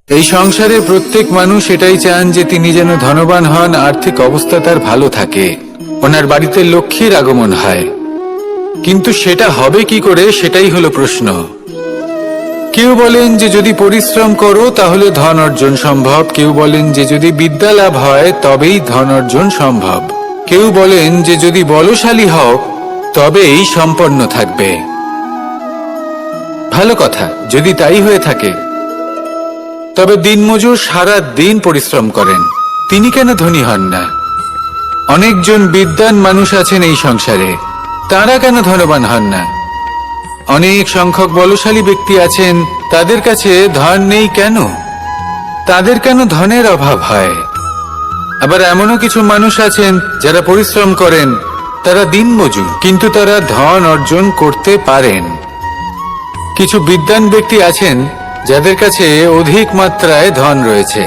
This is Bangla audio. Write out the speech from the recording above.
এই সংসারে প্রত্যেক মানুষ এটাই চান যে তিনি যেন ধনবান হন, আর্থিক অবস্থা তার ভালো থাকে, ওনার বাড়িতে লক্ষ্মীর আগমন হয়। কিন্তু সেটা হবে কি করে, সেটাই হলো প্রশ্ন। কেউ বলেন যে যদি পরিশ্রম করো তাহলে ধন অর্জন সম্ভব, কেউ বলেন যে যদি বিদ্যা লাভ হয় তবেই ধন অর্জন সম্ভব, কেউ বলেন যে যদি বলশালী হও তবেই সম্পন্ন থাকবে। ভালো কথা, যদি তাই হয়ে থাকে, তবে দিনমজুর সারা দিন পরিশ্রম করেন, তিনি কেন ধনী হন না? অনেকজন বিদ্বান মানুষ আছেন এই সংসারে, তারা কেন ধনবান হন না? অনেক সংখ্যক বলশালী ব্যক্তি আছেন, তাদের কাছে ধন নেই কেন? তাদের কেন ধনের অভাব হয়? আবার এমনও কিছু মানুষ আছেন যারা পরিশ্রম করেন, তারা দিনমজুর, কিন্তু তারা ধন অর্জন করতে পারেন। কিছু বিদ্বান ব্যক্তি আছেন যাদের কাছে অধিক মাত্রায় ধন রয়েছে,